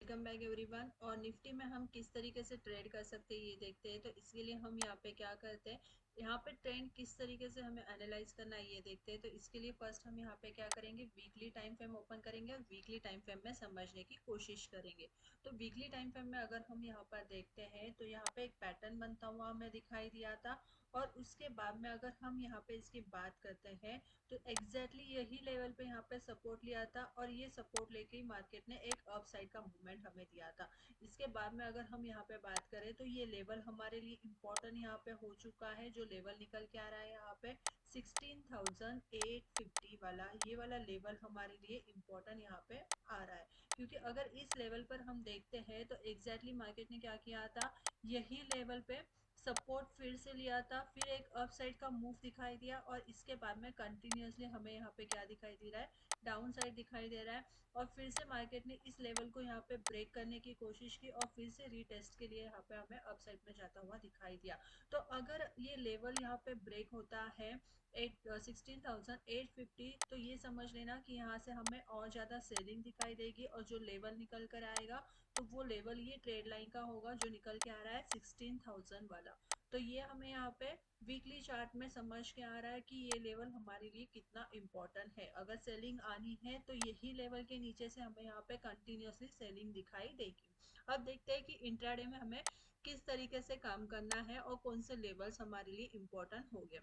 Welcome back everyone. और Nifty में हम किस तरीके से ट्रेड कर सकते हैं ये देखते हैं। तो इसके लिए हम यहाँ पे क्या करते हैं, यहाँ पे ट्रेंड किस तरीके से हमें एनालाइज करना है ये देखते हैं। तो इसके लिए फर्स्ट हम यहाँ पे क्या करेंगे, वीकली टाइम फ्रेम ओपन करेंगे और वीकली टाइम फ्रेम में समझने की कोशिश करेंगे। तो वीकली टाइम फ्रेम में अगर हम यहाँ पर देखते हैं तो यहाँ पे एक पैटर्न बनता हुआ हमें दिखाई दिया था। और उसके बाद में अगर हम यहाँ पे इसकी बात करते हैं तो एग्जैक्टली यही लेवल पे यहाँ पे सपोर्ट लिया था और ये सपोर्ट लेके ही मार्केट ने एक अप साइड का मूवमेंट हमें दिया था। इसके बाद में अगर हम यहाँ पे बात करें तो ये लेवल हमारे लिए इम्पोर्टेंट यहाँ पे हो चुका है। जो लेवल निकल के आ रहा है यहाँ पे 16,850 वाला, ये वाला लेवल हमारे लिए इम्पोर्टेंट यहाँ पे आ रहा है। क्योंकि अगर इस लेवल पर हम देखते हैं तो एग्जैक्टली मार्केट ने क्या किया था, यही लेवल पे सपोर्ट फिर से लिया था, फिर एक अप साइड का मूव दिखाई दिया और इसके बाद में कंटिन्यूसली हमें यहाँ पे क्या दिखाई दे रहा है, डाउन साइड दिखाई दे रहा है। और फिर से मार्केट ने इस लेवल को यहाँ पे ब्रेक करने की कोशिश की और फिर से रीटेस्ट के लिए यहाँ पे हमें अप साइड में जाता हुआ दिखाई दिया। तो अगर ये लेवल यहाँ पे ब्रेक होता है 16,850, तो ये समझ लेना कि यहाँ से हमें और ज़्यादा सेलिंग दिखाई देगी और जो लेवल निकल कर आएगा तो वो लेवल ये ट्रेड लाइन का होगा जो निकल के आ रहा है 16,000 वाला। तो ये हमें यहाँ पे वीकली चार्ट में समझ के आ रहा है कि ये लेवल हमारे लिए कितना इम्पोर्टेंट है। अगर सेलिंग आनी है तो यही लेवल के नीचे से हमें यहाँ पे कंटिन्यूसली सेलिंग दिखाई देगी। अब देखते हैं कि इंट्राडे में हमें किस तरीके से काम करना है और कौन से लेवल्स हमारे लिए इम्पोर्टेंट हो गए।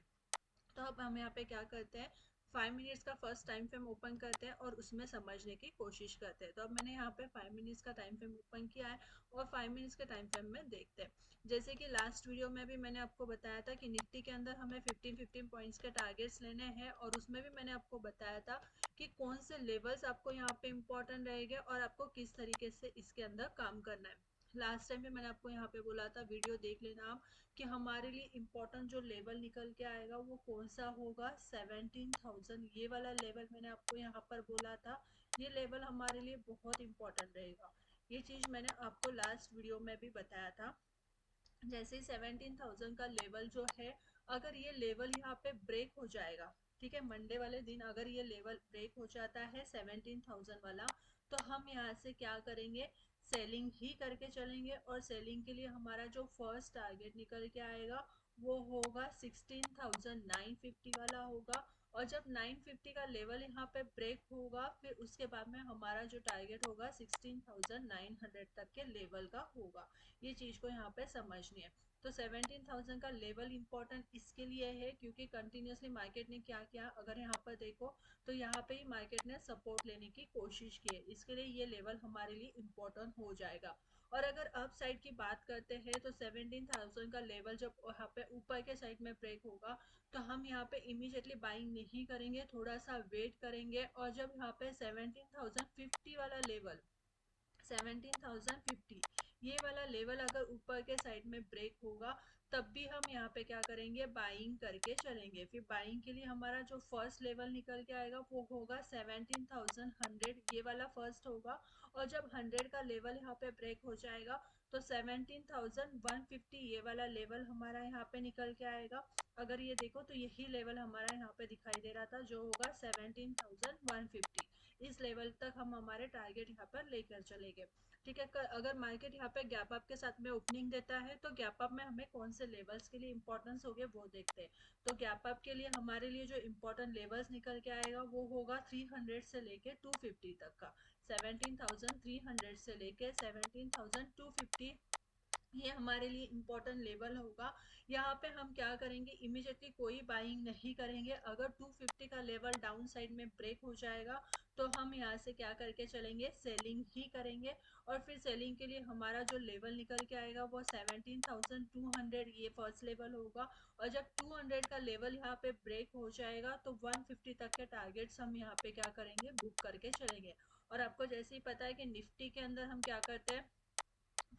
तो अब हम यहाँ पे क्या करते हैं, 5 मिनट्स का फर्स्ट टाइम फ्रेम ओपन करते हैं और उसमें समझने की कोशिश करते हैं। तो अब मैंने यहाँ पे 5 मिनट्स का टाइम फ्रेम ओपन किया है और 5 मिनट्स के टाइम फ्रेम में देखते हैं। जैसे कि लास्ट वीडियो में भी मैंने आपको बताया था कि निफ्टी के अंदर हमें 15-15 पॉइंट्स के टारगेट्स लेने हैं और उसमें भी मैंने आपको बताया था कि कौन से लेवल्स आपको यहाँ पे इम्पोर्टेंट रहेंगे और आपको किस तरीके से इसके अंदर काम करना है। लास्ट टाइम भी मैंने आपको यहाँ पे बोला था, वीडियो देख लेना आप, कि हमारे लिए इम्पोर्टेंट जो लेवल निकल के आएगा वो कौन सा होगा, 17,000। ये वाला लेवल मैंने आपको यहाँ पर बोला था, ये लेवल हमारे लिए बहुत इम्पोर्टेंट रहेगा। ये चीज़ मैंने आपको लास्ट वीडियो में भी बताया था। जैसे 17,000 का लेवल जो है, अगर ये लेवल यहाँ पे ब्रेक हो जाएगा, ठीक है, मंडे वाले दिन अगर ये लेवल ब्रेक हो जाता है 17,000 वाला, तो हम यहाँ से क्या करेंगे, सेलिंग ही करके चलेंगे। और सेलिंग के लिए हमारा जो फर्स्ट टारगेट निकल के आएगा वो होगा 16,950 वाला होगा। और जब 950 का लेवल यहाँ पे ब्रेक होगा फिर उसके बाद में हमारा जो टारगेट होगा 16,900 तक के लेवल का होगा। ये चीज़ को यहाँ पे समझनी है। तो 17,000 का लेवल इंपॉर्टेंट इसके लिए है क्योंकि कंटिन्यूसली मार्केट ने क्या किया, अगर यहाँ पर देखो तो यहाँ पे ही मार्केट ने सपोर्ट लेने की कोशिश की है, इसके लिए ये लेवल हमारे लिए इम्पोर्टेंट हो जाएगा। और अगर अप साइड की बात करते हैं तो 17,000 का लेवल जब यहाँ पे ऊपर के साइड में ब्रेक होगा तो हम यहाँ पे इमीडिएटली बाइंग नहीं करेंगे, थोड़ा सा वेट करेंगे। और जब यहाँ पे 17,050 वाला लेवल, 17,050 ये वाला लेवल अगर ऊपर के साइड में ब्रेक होगा तब भी हम यहाँ पे क्या करेंगे, बाइंग करके चलेंगे। फिर बाइंग के लिए हमारा जो फर्स्ट लेवल निकल के आएगा वो होगा 17,100, ये वाला फर्स्ट होगा। और जब 100 का लेवल यहाँ पे ब्रेक हो जाएगा तो 17,150 ये वाला लेवल हमारा यहाँ पे निकल के आएगा। अगर ये देखो तो यही लेवल हमारा यहाँ पे दिखाई दे रहा था जो होगा 17,150। इस लेवल तक हम हमारे टारगेट यहाँ पर लेकर चलेंगे, ठीक है। अगर मार्केट यहाँ पे गैप अप के साथ में ओपनिंग देता है तो गैप अप में हमें कौन से लेवल्स के लिए इंपॉर्टेंस हो गए वो देखते हैं। तो गैप अप के लिए हमारे लिए जो इंपॉर्टेंट लेवल्स निकल के आएगा वो होगा 300 से लेके 250 तक का। 17,300 से लेके 17,250 ये हमारे लिए इम्पोर्टेंट लेवल होगा। यहाँ पे हम क्या करेंगे, इमीडिएटली कोई बाइंग नहीं करेंगे। अगर 250 का लेवल डाउन साइड में ब्रेक हो जाएगा तो हम यहाँ से क्या करके चलेंगे, सेलिंग ही करेंगे। और फिर सेलिंग के लिए हमारा जो लेवल निकल के आएगा वो 17,200, ये फर्स्ट लेवल होगा। और जब 200 का लेवल यहाँ पे ब्रेक हो जाएगा तो 150 तक के टारगेट्स हम यहाँ पे क्या करेंगे, बुक करके चलेंगे। और आपको जैसे ही पता है कि निफ्टी के अंदर हम क्या करते हैं,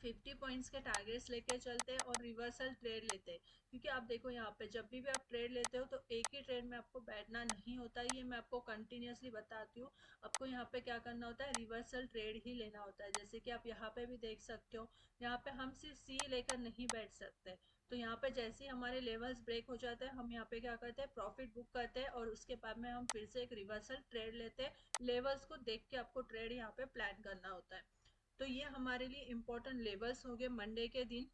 50 पॉइंट्स के टारगेट्स लेके चलते हैं और रिवर्सल ट्रेड लेते हैं। क्योंकि आप देखो यहाँ पे जब भी आप ट्रेड लेते हो तो एक ही ट्रेड में आपको बैठना नहीं होता, ये मैं आपको कंटिन्यूसली बताती हूँ। आपको यहाँ पे क्या करना होता है, रिवर्सल ट्रेड ही लेना होता है। जैसे कि आप यहाँ पे भी देख सकते हो, यहाँ पे हम सिर्फ सी लेकर नहीं बैठ सकते। तो यहाँ पे जैसे ही हमारे लेवल्स ब्रेक हो जाते हैं हम यहाँ पे क्या करते हैं, प्रॉफिट बुक करते हैं और उसके बाद में हम फिर से एक रिवर्सल ट्रेड लेते हैं। लेवल्स को देख के आपको ट्रेड यहाँ पे प्लान करना होता है। तो ये हमारे लिए इम्पोर्टेंट लेवल्स हो गए मंडे के दिन।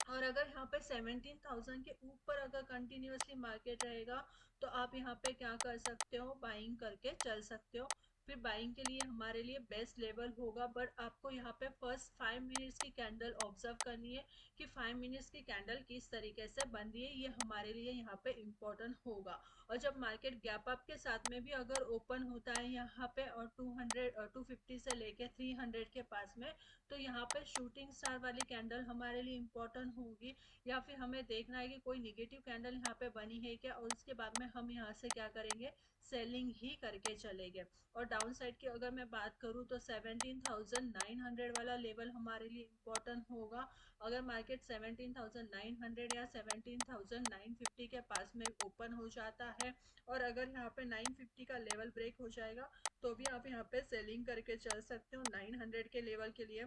और अगर यहाँ पे 17,000 के ऊपर अगर कंटिन्यूअसली मार्केट रहेगा तो आप यहाँ पे क्या कर सकते हो, बाइंग करके चल सकते हो। फिर बाइंग के लिए हमारे लिए बेस्ट लेवल होगा, बट आपको यहाँ पे फर्स्ट 5 मिनट्स की कैंडल ऑब्जर्व करनी है कि 5 मिनट्स की कैंडल किस तरीके से बन रही है, ये हमारे लिए यहाँ पे इम्पोर्टेंट होगा। और जब मार्केट गैप अप के साथ में भी अगर ओपन होता है यहाँ पे और 250 से लेके 300 के पास में, तो यहाँ पे शूटिंग स्टार वाली कैंडल हमारे लिए इम्पोर्टेंट होगी। या फिर हमें देखना है कि कोई निगेटिव कैंडल यहाँ पे बनी है क्या, और उसके बाद में हम यहाँ से क्या करेंगे, सेलिंग ही करके चलेंगे। और डाउन साइड की अगर मैं बात करूँ तो 17,900 वाला लेवल हमारे लिए इम्पोर्टेंट होगा। अगर मार्केट 17,900 या 17,950 के पास में ओपन हो जाता है और अगर यहाँ पे 950 का लेवल ब्रेक हो जाएगा तो भी आप यहाँ पे सेलिंग करके चल सकते हो 900 के लेवल के लिए।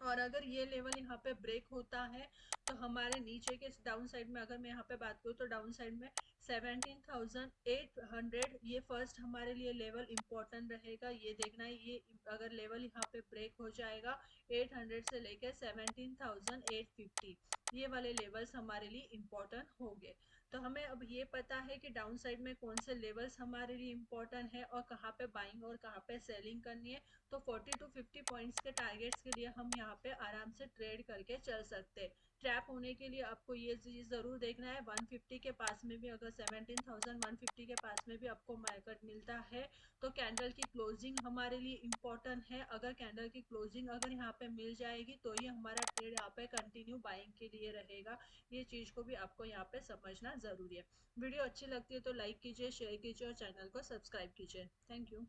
और अगर ये लेवल यहाँ पे ब्रेक होता है तो हमारे नीचे के डाउन साइड में अगर मैं यहाँ पे बात करूँ तो डाउन साइड में 17,800 ये फर्स्ट हमारे लिए लेवल इम्पोर्टेंट रहेगा। ये देखना है ये अगर लेवल यहाँ पे ब्रेक हो जाएगा 800 से लेकर 17,850, ये वाले लेवल्स हमारे लिए इम्पोर्टेंट होंगे। तो हमें अब ये पता है कि डाउन साइड में कौन से लेवल्स हमारे लिए इम्पोर्टेंट है और कहाँ पे बाइंग और कहाँ पे सेलिंग करनी है। तो 40 टू 50 पॉइंट्स के टारगेट्स के लिए हम यहाँ पे आराम से ट्रेड करके चल सकते हैं। ट्रैप होने के लिए आपको ये चीज़ ज़रूर देखना है 150 के पास में भी, अगर 17,150 के पास में भी आपको मार्केट मिलता है तो कैंडल की क्लोजिंग हमारे लिए इम्पोर्टेंट है। अगर कैंडल की क्लोजिंग अगर यहाँ पे मिल जाएगी तो ये हमारा ट्रेड यहाँ पे कंटिन्यू बाइंग के लिए रहेगा। ये चीज़ को भी आपको यहाँ पे समझना ज़रूरी है। वीडियो अच्छी लगती है तो लाइक कीजिए, शेयर कीजिए और चैनल को सब्सक्राइब कीजिए। Thank you.